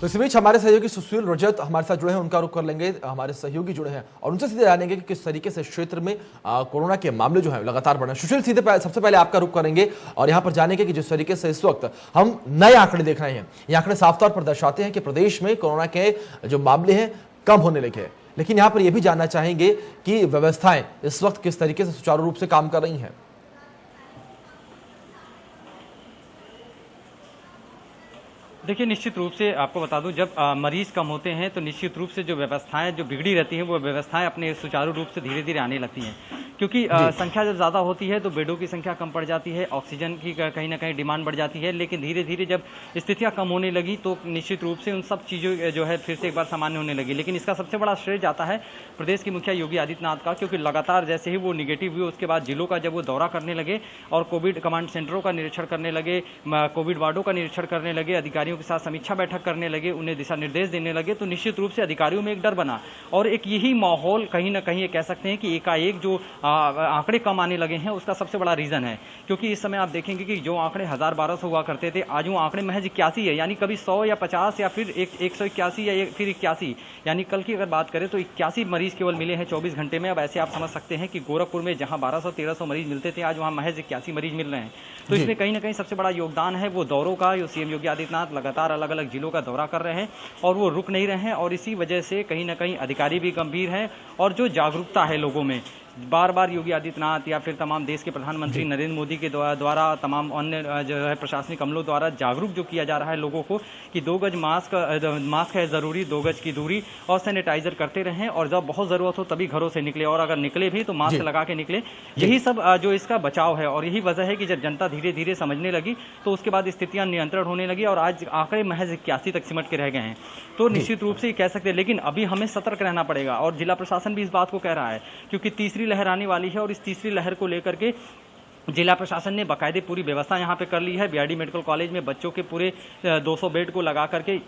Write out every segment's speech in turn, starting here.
तो इस बीच हमारे सहयोगी सुशील रजत हमारे साथ जुड़े हैं, उनका रुख कर लेंगे। हमारे सहयोगी जुड़े हैं और उनसे सीधे जानेंगे कि किस तरीके से इस क्षेत्र में कोरोना के मामले जो है लगातार बढ़ रहे हैं। सुशील, सबसे पहले आपका रुख करेंगे और यहाँ पर जानेंगे कि जिस तरीके से इस वक्त हम नए आंकड़े देख रहे हैं, ये आंकड़े साफ तौर पर दर्शाते हैं कि प्रदेश में कोरोना के जो मामले हैं कम होने लगे हैं, लेकिन यहाँ पर यह भी जानना चाहेंगे कि व्यवस्थाएं इस वक्त किस तरीके से सुचारू रूप से काम कर रही हैं। देखिए, निश्चित रूप से आपको बता दूं, जब मरीज कम होते हैं तो निश्चित रूप से जो व्यवस्थाएं जो बिगड़ी रहती हैं वो व्यवस्थाएं अपने सुचारू रूप से धीरे धीरे आने लगती हैं, क्योंकि संख्या जब ज़्यादा होती है तो बेडों की संख्या कम पड़ जाती है, ऑक्सीजन की कहीं ना कहीं डिमांड बढ़ जाती है। लेकिन धीरे धीरे जब स्थितियां कम होने लगी तो निश्चित रूप से उन सब चीज़ों जो है फिर से एक बार सामान्य होने लगी। लेकिन इसका सबसे बड़ा श्रेय जाता है प्रदेश के मुखिया योगी आदित्यनाथ का, क्योंकि लगातार जैसे ही वो निगेटिव हुए उसके बाद जिलों का जब वो दौरा करने लगे और कोविड कमांड सेंटरों का निरीक्षण करने लगे, कोविड वार्डों का निरीक्षण करने लगे, अधिकारियों के साथ समीक्षा बैठक करने लगे, उन्हें दिशा निर्देश देने लगे, तो निश्चित रूप से अधिकारियों में एक डर बना और एक यही माहौल कहीं ना कहीं कह सकते हैं कि एकाएक जो आंकड़े कम आने लगे हैं उसका सबसे बड़ा रीजन है। क्योंकि इस समय आप देखेंगे कि जो आंकड़े 1000-1200 हुआ करते थे, आज वो आंकड़े महज 81 है, यानी कभी 100 या 50 या फिर 181 या फिर 81, यानी कल की अगर बात करें तो 81 मरीज केवल मिले हैं 24 घंटे में। अब ऐसे आप समझ सकते हैं कि गोरखपुर में जहां 1200-1300 मरीज मिलते थे, आज वहां महज 81 मरीज मिल रहे हैं। तो इसमें कहीं ना कहीं सबसे बड़ा योगदान है वो दौरों का। जो सीएम योगी आदित्यनाथ लगातार अलग अलग जिलों का दौरा कर रहे हैं और वो रुक नहीं रहे हैं, और इसी वजह से कहीं ना कहीं अधिकारी भी गंभीर हैं और जो जागरूकता है लोगों में, बार बार योगी आदित्यनाथ या फिर तमाम देश के प्रधानमंत्री नरेंद्र मोदी के द्वारा तमाम अन्य जो है प्रशासनिक अमलों द्वारा जागरूक जो किया जा रहा है लोगों को कि 2 गज मास्क है ज़रूरी, 2 गज की दूरी और सैनिटाइजर करते रहें, और जब बहुत ज़रूरत हो तभी घरों से निकले, और अगर निकले भी तो मास्क लगा के निकले। यही सब जो इसका बचाव है, और यही वजह है कि जब जनता धीरे धीरे समझने लगी तो उसके बाद स्थितियां नियंत्रण होने लगी और आज आंकड़े महज 81 तक सिमट के रह गए हैं। तो निश्चित रूप से कह सकते हैं, लेकिन अभी हमें सतर्क रहना पड़ेगा और जिला प्रशासन भी इस बात को कह रहा है, क्योंकि तीसरी लहर आने वाली है और इस तीसरी लहर को लेकर के जिला प्रशासन ने बाकायदे पूरी व्यवस्था यहाँ पे कर ली है। बीआरडी मेडिकल कॉलेज में बच्चों के पूरे 200 बेड को लगा करके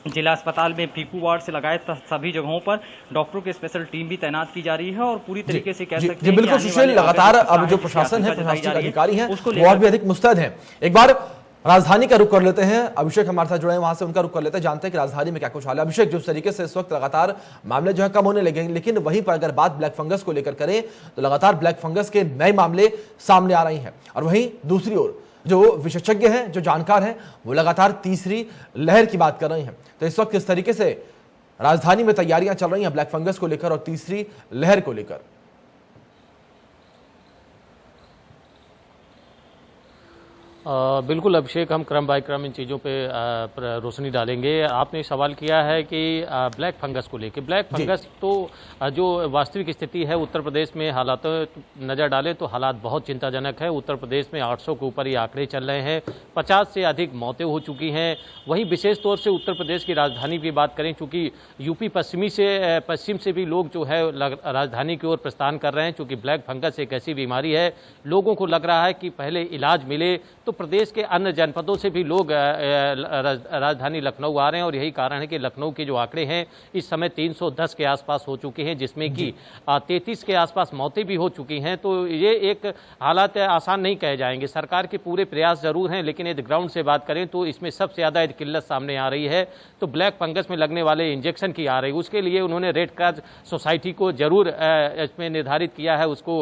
जिला अस्पताल में पीकू वार्ड से लगाए सभी जगहों पर डॉक्टरों की स्पेशल टीम भी तैनात की जा रही है और पूरी तरीके से कह सकते हैं बिल्कुल सुशील, लगातार अब जो प्रशासन है, प्रशासनिक अधिकारी हैं वो और भी अधिक मुस्तैद हैं। एक बार राजधानी का रुख कर लेते हैं, अभिषेक हमारे साथ जुड़े हैं, वहां से उनका रुख कर लेते हैं, जानते हैं कि राजधानी में क्या कुछ हाल है। अभिषेक, जिस तरीके से इस वक्त लगातार मामले जो है कम होने लगे, लेकिन वहीं पर अगर बात ब्लैक फंगस को लेकर करें तो लगातार ब्लैक फंगस के नए मामले सामने आ रहे हैं, और वहीं दूसरी ओर जो विशेषज्ञ हैं, जो जानकार हैं, वो लगातार तीसरी लहर की बात कर रहे हैं। तो इस वक्त किस तरीके से राजधानी में तैयारियां चल रही हैं ब्लैक फंगस को लेकर और तीसरी लहर को लेकर? बिल्कुल अभिषेक, हम क्रम बाय क्रम इन चीज़ों पे रोशनी डालेंगे। आपने सवाल किया है कि ब्लैक फंगस को लेकर। ब्लैक फंगस तो जो वास्तविक स्थिति है उत्तर प्रदेश में हालात नज़र डालें तो हालात बहुत चिंताजनक है। उत्तर प्रदेश में 800 के ऊपर ये आंकड़े चल रहे हैं, 50 से अधिक मौतें हो चुकी हैं। वहीं विशेष तौर से उत्तर प्रदेश की राजधानी की बात करें, चूँकि यूपी पश्चिम से भी लोग जो है राजधानी की ओर प्रस्थान कर रहे हैं, चूँकि ब्लैक फंगस एक ऐसी बीमारी है, लोगों को लग रहा है कि पहले इलाज मिले तो प्रदेश के अन्य जनपदों से भी लोग राजधानी लखनऊ आ रहे हैं। और यही कारण है कि लखनऊ के जो आंकड़े हैं इस समय 310 के आसपास हो चुके हैं, जिसमें कि 33 के आसपास मौतें भी हो चुकी हैं। तो ये एक हालात आसान नहीं कहे जाएंगे। सरकार के पूरे प्रयास जरूर हैं, लेकिन यदि ग्राउंड से बात करें तो इसमें सबसे ज़्यादा यदि किल्लत सामने आ रही है तो ब्लैक फंगस में लगने वाले इंजेक्शन की आ रही। उसके लिए उन्होंने रेड क्रॉस सोसाइटी को जरूर इसमें निर्धारित किया है उसको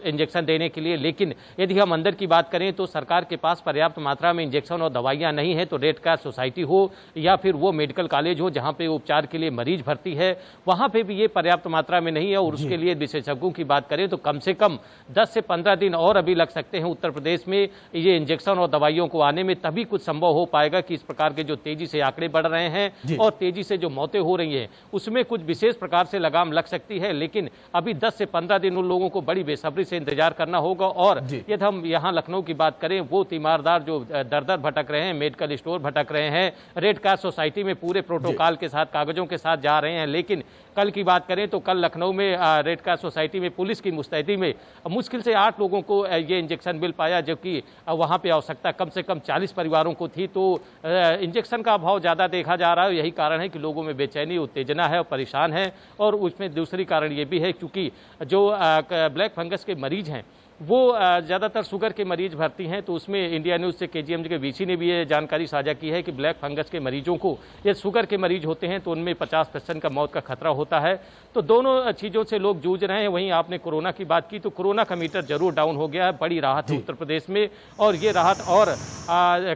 इंजेक्शन देने के लिए। लेकिन यदि हम अंदर की बात करें तो सरकार के पास पर्याप्त मात्रा में इंजेक्शन और दवाइयां नहीं है। तो रेड क्रॉस सोसाइटी हो या फिर वो मेडिकल कॉलेज हो जहां पे उपचार के लिए मरीज भर्ती है, वहां पे भी ये पर्याप्त मात्रा में नहीं है। और उसके लिए विशेषज्ञों की बात करें तो कम से कम 10 से 15 दिन और अभी लग सकते हैं उत्तर प्रदेश में ये इंजेक्शन और दवाइयों को आने में, तभी कुछ संभव हो पाएगा कि इस प्रकार के जो तेजी से आंकड़े बढ़ रहे हैं और तेजी से जो मौतें हो रही हैं उसमें कुछ विशेष प्रकार से लगाम लग सकती है। लेकिन अभी 10 से 15 दिन उन लोगों को बड़ी बेसब्री से इंतजार करना होगा। और यदि हम यहाँ लखनऊ की बात करें, वो तीमारदार जो दर दर भटक रहे हैं, मेडिकल स्टोर भटक रहे हैं, रेड क्रॉस सोसाइटी में पूरे प्रोटोकॉल के साथ कागजों के साथ जा रहे हैं। लेकिन कल की बात करें तो कल लखनऊ में रेड क्रॉस सोसाइटी में पुलिस की मुस्तैदी में मुश्किल से 8 लोगों को ये इंजेक्शन मिल पाया, जबकि वहां पे आवश्यकता कम से कम 40 परिवारों को थी। तो इंजेक्शन का अभाव ज़्यादा देखा जा रहा है। यही कारण है कि लोगों में बेचैनी, उत्तेजना है और परेशान है। और उसमें दूसरी कारण ये भी है क्योंकि जो ब्लैक फंगस के मरीज हैं वो ज़्यादातर शुगर के मरीज भर्ती हैं। तो उसमें इंडिया न्यूज़ से KGMG के VC ने भी ये जानकारी साझा की है कि ब्लैक फंगस के मरीजों को, ये शुगर के मरीज होते हैं तो उनमें 50% का मौत का खतरा होता है। तो दोनों चीज़ों से लोग जूझ रहे हैं। वहीं आपने कोरोना की बात की, तो कोरोना का मीटर जरूर डाउन हो गया है, बड़ी राहत है उत्तर प्रदेश में। और ये राहत और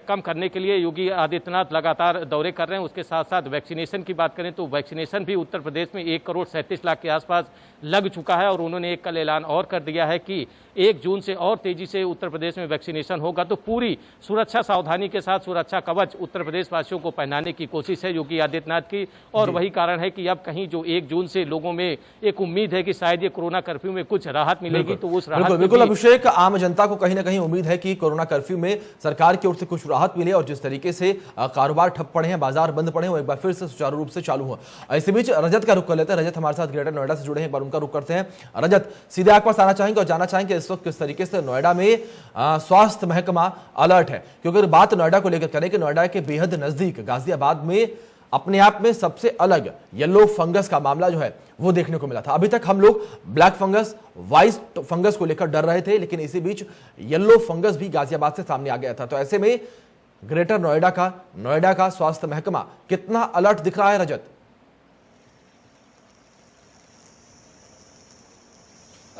कम करने के लिए योगी आदित्यनाथ लगातार दौरे कर रहे हैं। उसके साथ साथ वैक्सीनेशन की बात करें तो वैक्सीनेशन भी उत्तर प्रदेश में 1,37,00,000 के आसपास लग चुका है। और उन्होंने एक कल ऐलान और कर दिया है कि 1 जून से और तेजी से उत्तर प्रदेश में वैक्सीनेशन होगा। तो पूरी सुरक्षा सावधानी के साथ सुरक्षा कवच उत्तर प्रदेश वासियों को पहनाने की कोशिश है योगी आदित्यनाथ की। और वही कारण है कि अब कहीं जो 1 जून से लोगों में एक उम्मीद है कि शायद ये कोरोना कर्फ्यू में कुछ राहत मिलेगी, तो उस राहत बिल्कुल अभिषेक, आम जनता को कहीं ना कहीं उम्मीद है कि कोरोना कर्फ्यू में सरकार की ओर से कुछ राहत मिले और जिस तरीके से कारोबार ठप पड़े हैं, बाजार बंद पड़े हैं, वो एक बार फिर से सुचारू रूप से चालू हो। इसी बीच रजत का रुख कर लेते हैं। रजत हमारे साथ ग्रेटर नोएडा से जुड़े हैं, एक बार उनका रुख करते हैं। रजत, सीधे आपके पास आना चाहेंगे और जानना चाहेंगे इस वक्त किस तरीके से नोएडा में स्वास्थ्य महकमा अलर्ट है, क्योंकि अगर बात नोएडा को लेकर करें कि नोएडा के बेहद नजदीक गाजियाबाद में अपने आप में सबसे अलग येलो फंगस का मामला जो है वो देखने को मिला था। अभी तक हम लोग ब्लैक फंगस, व्हाइट फंगस को लेकर डर रहे थे, लेकिन इसी बीच येलो फंगस भी गाजियाबाद से सामने आ गया था। तो ऐसे में ग्रेटर नोएडा का स्वास्थ्य महकमा कितना अलर्ट दिख रहा है रजत?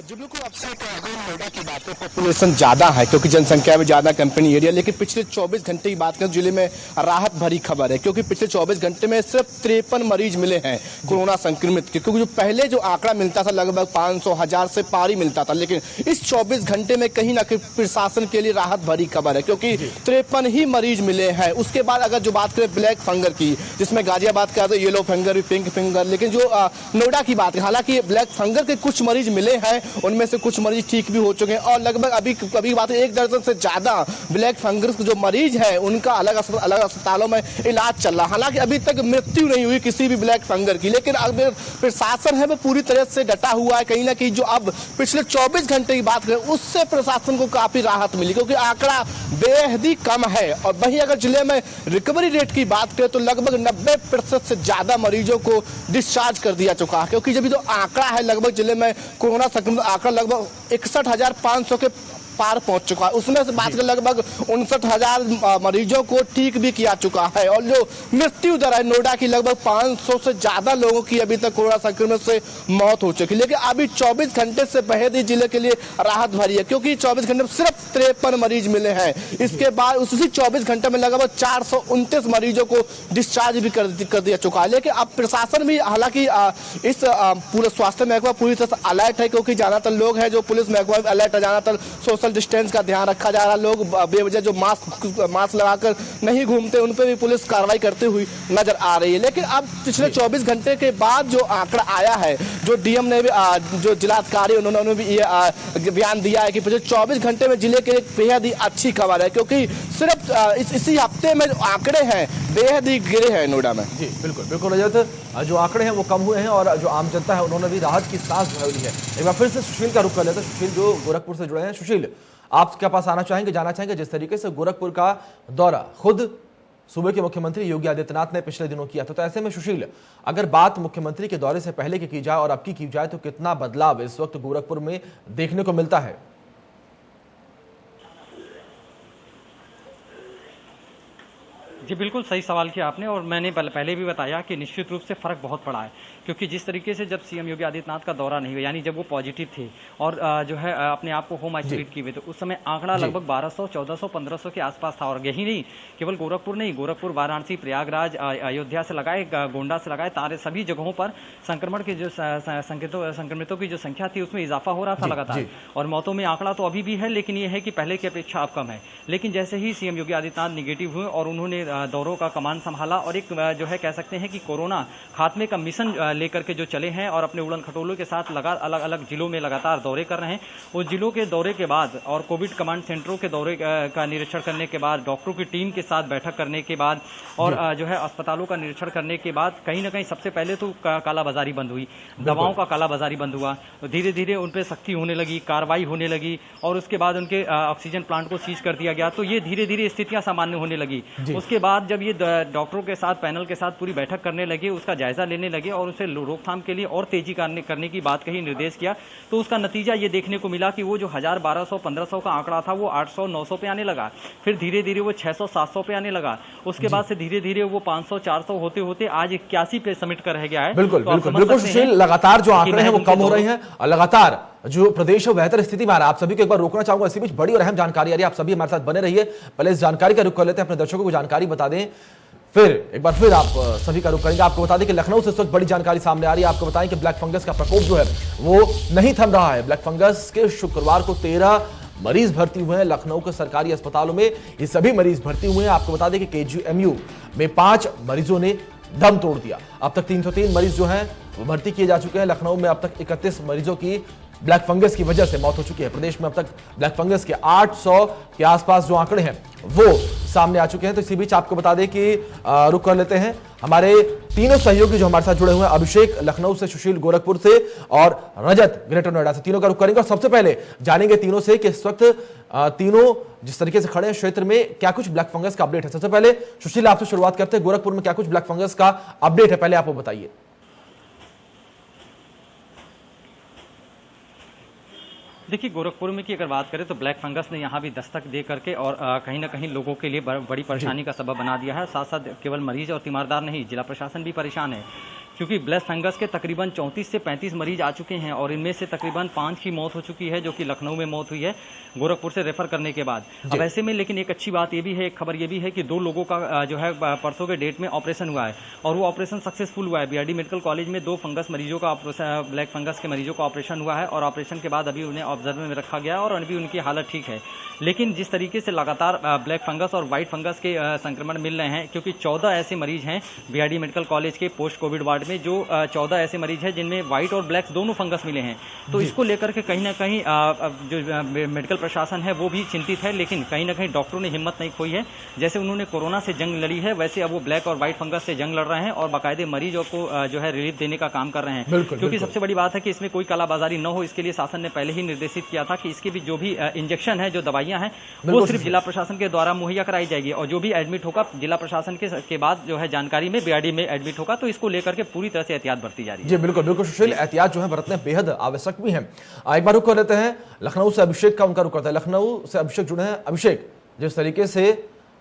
जी बिल्कुल, आपसे अगर नोएडा की बात है, पॉपुलेशन ज्यादा है क्योंकि जनसंख्या में ज्यादा, कंपनी एरिया, लेकिन पिछले 24 घंटे की बात करें जिले में राहत भरी खबर है क्योंकि पिछले 24 घंटे में सिर्फ 53 मरीज मिले हैं कोरोना संक्रमित के। क्योंकि जो पहले जो आंकड़ा मिलता था लगभग 500,000 से पार ही मिलता था, लेकिन इस 24 घंटे में कहीं ना कहीं प्रशासन के लिए राहत भरी खबर है क्योंकि 53 ही मरीज मिले हैं। उसके बाद अगर जो बात करें ब्लैक फंगर की, जिसमें गाजियाबाद का तो येलो फंगर, पिंक फिंगर, लेकिन जो नोएडा की बात है, हालांकि ब्लैक फंगर के कुछ मरीज मिले हैं, उनमें से कुछ मरीज ठीक भी हो चुके हैं और लगभग अभी बात है 1 दर्जन से ज्यादा ब्लैक फंगस के जो मरीज हैं उनका अलग अस्पतालों में इलाज चल रहा है। हालांकि अभी तक मृत्यु नहीं हुई किसी भी ब्लैक फंगर की, लेकिन अब प्रशासन है वो पूरी तरह से डटा हुआ है। कहीं ना कहीं जो अब पिछले 24 घंटे की बात करें उससे प्रशासन को काफी राहत मिली क्योंकि आंकड़ा बेहद ही कम है। और वहीं अगर जिले में रिकवरी रेट की बात करें तो लगभग 90% से ज्यादा मरीजों को डिस्चार्ज कर दिया चुका है क्योंकि जब जो आंकड़ा है लगभग जिले में कोरोना संक्रमित आंकड़ा लगभग 61,500 के पार पहुंच चुका है। उसमें से बात करें लगभग 59,000 मरीजों को ठीक भी किया चुका है और जो मृत्यु दर है नोएडा की लगभग 500 से ज्यादा लोगों की अभी तक कोरोना संक्रमण से मौत हो चुकी है। लेकिन अभी 24 घंटे से बेहद ही जिले के लिए राहत भरी है क्योंकि 24 घंटे में सिर्फ 53 मरीज मिले हैं। इसके बाद उसी 24 घंटे में लगभग 429 मरीजों को डिस्चार्ज भी कर दिया चुका है। लेकिन अब प्रशासन भी हालांकि इस पूरे स्वास्थ्य महकमा पूरी तरह से अलर्ट है क्योंकि ज्यादातर लोग हैं जो पुलिस महकमा में अलर्ट है, ज्यादातर सोशल डिस्टेंस का ध्यान रखा जा रहा है। लोग बेवजह जो मास्क लगाकर नहीं घूमते उन पर भी पुलिस कार्रवाई करते हुई नजर आ रही है। लेकिन अब पिछले 24 घंटे के बाद जो आंकड़ा आया है, जो डीएम ने भी जो जिलाधिकारी उन्होंने भी ये बयान दिया है कि पिछले 24 घंटे में जिले के लिए बेहद ही अच्छी खबर है क्योंकि सिर्फ इसी हफ्ते में जो आंकड़े हैं बेहद ही गिरे हैं नोएडा में। जी बिल्कुल रजत, जो आंकड़े हैं वो कम हुए हैं और जो आम जनता है उन्होंने भी राहत की सांस भरी है। एक बार फिर से सुशील का रुख कर लेते हैं। सुशील जो गोरखपुर से जुड़े हैं, सुशील आपके पास आना चाहेंगे, जानना चाहेंगे जिस तरीके से गोरखपुर का दौरा खुद सूबे के मुख्यमंत्री योगी आदित्यनाथ ने पिछले दिनों किया था, तो ऐसे में सुशील अगर बात मुख्यमंत्री के दौरे से पहले की जाए और अब की जाए तो कितना बदलाव इस वक्त गोरखपुर में देखने को मिलता है? जी बिल्कुल सही सवाल किया आपने और मैंने पहले भी बताया कि निश्चित रूप से फ़र्क बहुत पड़ा है क्योंकि जिस तरीके से जब सीएम योगी आदित्यनाथ का दौरा नहीं हुआ, यानी जब वो पॉजिटिव थे और जो है अपने आप को होम आइसोलेट किए हुए, तो उस समय आंकड़ा लगभग 1200, 1400, 1500 के आसपास था। और यही नहीं, केवल गोरखपुर नहीं, गोरखपुर, वाराणसी, प्रयागराज, अयोध्या से लगाए, गोंडा से लगाए, तारे सभी जगहों पर संक्रमण के जो संक्रमितों की जो संख्या थी उसमें इजाफा हो रहा था लगातार। और मौतों में आंकड़ा तो अभी भी है, लेकिन ये है कि पहले की अपेक्षा अब कम है। लेकिन जैसे ही सीएम योगी आदित्यनाथ निगेटिव हुए और उन्होंने दौरों का कमान संभाला और एक जो है कह सकते हैं कि कोरोना खात्मे का मिशन लेकर के जो चले हैं और अपने उड़न खटोलों के साथ अलग अलग जिलों में लगातार दौरे कर रहे हैं। उस जिलों के दौरे के बाद और कोविड कमांड सेंटरों के दौरे का निरीक्षण करने के बाद, डॉक्टरों की टीम के साथ बैठक करने के बाद और जो है अस्पतालों का निरीक्षण करने के बाद कहीं ना कहीं सबसे पहले तो कालाबाजारी बंद हुई, दवाओं का कालाबाजारी बंद हुआ। धीरे धीरे उन पर सख्ती होने लगी, कार्रवाई होने लगी और उसके बाद उनके ऑक्सीजन प्लांट को सीज कर दिया गया। तो ये धीरे धीरे स्थितियां सामान्य होने लगी। उसके बाद बाद जब ये डॉक्टरों के साथ, पैनल के साथ पूरी बैठक करने लगे, उसका जायजा लेने लगे और उसे रोकथाम के लिए और तेजी करने की बात कही, निर्देश किया, तो उसका नतीजा ये देखने को मिला कि वो जो 1000, 1200, 1500 का आंकड़ा था वो 800, 900 पे आने लगा। फिर धीरे धीरे वो 600, 700 पे आने लगा। उसके बाद से धीरे धीरे वो 500, 400 होते होते आज 81 पे समिट कर रह गया है। बिल्कुल बिल्कुल बिल्कुल सुशील, लगातार जो आंकड़े हैं वो कम हो रहे हैं और लगातार जो प्रदेश है बेहतर स्थिति में आ रहा है। आप सभी को एक बार रोकना चाहूंगा, इसी बीच बड़ी और अहम जानकारी आ रही है, आप सभी हमारे साथ बने रहिए। पहले इस जानकारी का रुख कर लेते हैं, अपने दर्शकों को जानकारी बता दें, फिर एक बार फिर आप सभी का रुख करेंगे। आपको बता दें कि लखनऊ से इस वक्त बड़ी जानकारी सामने आ रही है। आपको बताएं कि ब्लैक फंगस का प्रकोप जो है वो नहीं थम रहा है। ब्लैक फंगस के शुक्रवार को 13 मरीज भर्ती हुए हैं लखनऊ के सरकारी अस्पतालों में। ये सभी मरीज भर्ती हुए हैं। आपको बता दें कि केजीएमयू में 5 मरीजों ने दम तोड़ दिया। अब तक 303 मरीज जो हैं वो भर्ती किए जा चुके हैं। लखनऊ में अब तक 31 मरीजों की ब्लैक फंगस की वजह से मौत हो चुकी है। प्रदेश में अब तक ब्लैक फंगस के 800 के आसपास जो आंकड़े हैं वो सामने आ चुके हैं। तो इसी बीच आपको बता दें कि रुक कर लेते हैं हमारे तीनों सहयोगी जो हमारे साथ जुड़े हुए हैं, अभिषेक लखनऊ से, सुशील गोरखपुर से और रजत ग्रेटर नोएडा से, तीनों का रुख करेंगे। और सबसे पहले जानेंगे तीनों से कि इस वक्त तीनों जिस तरीके से खड़े हैं क्षेत्र में क्या कुछ ब्लैक फंगस का अपडेट है। सबसे पहले सुशील आपसे शुरुआत करते हैं, गोरखपुर में क्या कुछ ब्लैक फंगस का अपडेट है, पहले आप वो बताइए। देखिए, गोरखपुर में की अगर बात करें तो ब्लैक फंगस ने यहाँ भी दस्तक दे करके और कहीं ना कहीं लोगों के लिए बड़ी परेशानी का सबब बना दिया है। साथ साथ केवल मरीज और तीमारदार नहीं, जिला प्रशासन भी परेशान है, क्योंकि ब्लैक फंगस के तकरीबन 34 से 35 मरीज आ चुके हैं और इनमें से तकरीबन 5 की मौत हो चुकी है, जो कि लखनऊ में मौत हुई है गोरखपुर से रेफर करने के बाद। अब ऐसे में लेकिन एक अच्छी बात ये भी है, एक खबर ये भी है कि 2 लोगों का जो है परसों के डेट में ऑपरेशन हुआ है और वो ऑपरेशन सक्सेसफुल हुआ है। बीआरडी मेडिकल कॉलेज में 2 फंगस मरीजों का ब्लैक फंगस के मरीजों का ऑपरेशन हुआ है और ऑपरेशन के बाद अभी उन्हें ऑब्जर्व में रखा गया और अभी उनकी हालत ठीक है। लेकिन जिस तरीके से लगातार ब्लैक फंगस और व्हाइट फंगस के संक्रमण मिल रहे हैं, क्योंकि 14 ऐसे मरीज हैं बीआरडी मेडिकल कॉलेज के पोस्ट कोविड वार्ड में, जो 14 ऐसे मरीज हैं जिनमें व्हाइट और ब्लैक दोनों फंगस मिले हैं। तो इसको लेकर के कहीं ना कहीं जो मेडिकल प्रशासन है वो भी चिंतित है, लेकिन कहीं ना कहीं डॉक्टरों ने हिम्मत नहीं खोई है। जैसे उन्होंने कोरोना से जंग लड़ी है, वैसे अब वो ब्लैक और व्हाइट फंगस से जंग लड़ रहे हैं और बाकायदे मरीजों को जो है रिलीफ देने का काम कर रहे हैं। क्योंकि सबसे बड़ी बात है कि इसमें कोई कालाबाजारी न हो, इसके लिए शासन ने पहले ही निर्देशित किया था कि इसके भी जो भी इंजेक्शन है, जो दवाइयां हैं, वो सिर्फ जिला प्रशासन के द्वारा मुहैया कराई जाएगी और जो भी एडमिट होगा जिला प्रशासन के बाद जो है जानकारी में बीआरडी में एडमिट होगा। तो इसको लेकर के पूरी तरह से एहतियात बरती जा रही है। जी बिल्कुल बिल्कुल सुशील, एहतियात जो है बरतने बेहद आवश्यक भी है। एक बार रुक कर लेते हैं लखनऊ से अभिषेक का, उनका रुक करते हैं। लखनऊ से अभिषेक जुड़े हैं। अभिषेक, जिस तरीके से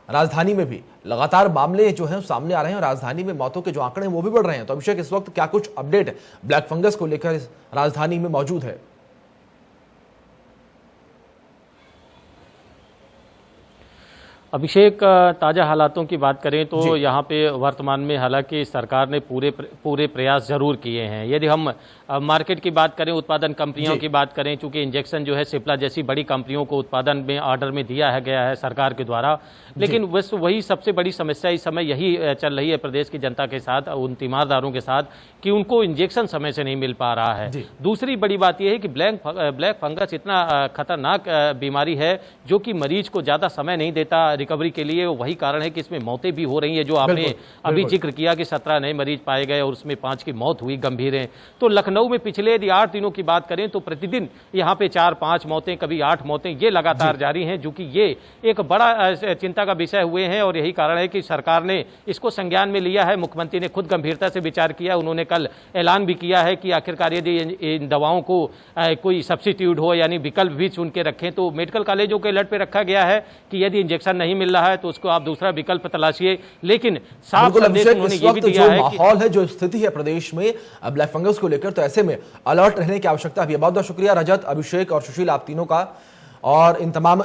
राजधानी में भी लगातार मामले जो हैं सामने आ रहे हैं और राजधानी में मौतों के जो आंकड़े हैं वो भी बढ़ रहे हैं, तो अभिषेक इस वक्त क्या कुछ अपडेट ब्लैक फंगस को लेकर राजधानी में मौजूद है? अभिषेक, ताज़ा हालातों की बात करें तो यहाँ पे वर्तमान में हालांकि सरकार ने पूरे प्रयास जरूर किए हैं। यदि हम मार्केट की बात करें, उत्पादन कंपनियों की बात करें, चूंकि इंजेक्शन जो है सिप्ला जैसी बड़ी कंपनियों को उत्पादन में ऑर्डर में दिया है गया है सरकार के द्वारा, लेकिन बस वही सबसे बड़ी समस्या इस समय यही चल रही है प्रदेश की जनता के साथ, उन तीमारदारों के साथ, कि उनको इंजेक्शन समय से नहीं मिल पा रहा है। दूसरी बड़ी बात यह है कि ब्लैक फंगस इतना खतरनाक बीमारी है जो कि मरीज को ज़्यादा समय नहीं देता रिकवरी के लिए। वही कारण है कि इसमें मौतें भी हो रही है, जो आपने अभी जिक्र किया कि 17 नए मरीज पाए गए और उसमें 5 की मौत हुई गंभीर है। तो लखनऊ में पिछले यदि 8 दिनों की बात करें तो प्रतिदिन यहाँ पे 4-5 मौतें, कभी 8 मौतें ये लगातार जारी हैं, जो कि ये एक बड़ा चिंता का विषय हुए हैं। और यही कारण है कि सरकार ने इसको संज्ञान में लिया है। मुख्यमंत्री ने खुद गंभीरता से विचार किया। उन्होंने कल ऐलान भी किया है कि आखिरकार यदि इन दवाओं को कोई सब्सिट्यूट हो, यानी विकल्प भी चुन के रखें, तो मेडिकल कॉलेजों के अलर्ट पे रखा गया है कि यदि इंजेक्शन नहीं मिल रहा है तो उसको आप दूसरा विकल्प तलाशिए। लेकिन साफ संदेश उन्होंने ये भी दिया है कि माहौल है, जो स्थिति है प्रदेश में ब्लैक फंगस को लेकर, तो ऐसे में अलर्ट रहने की आवश्यकता भी है। बहुत बहुत शुक्रिया रजत, अभिषेक और सुशील, आप तीनों का, और इन तमाम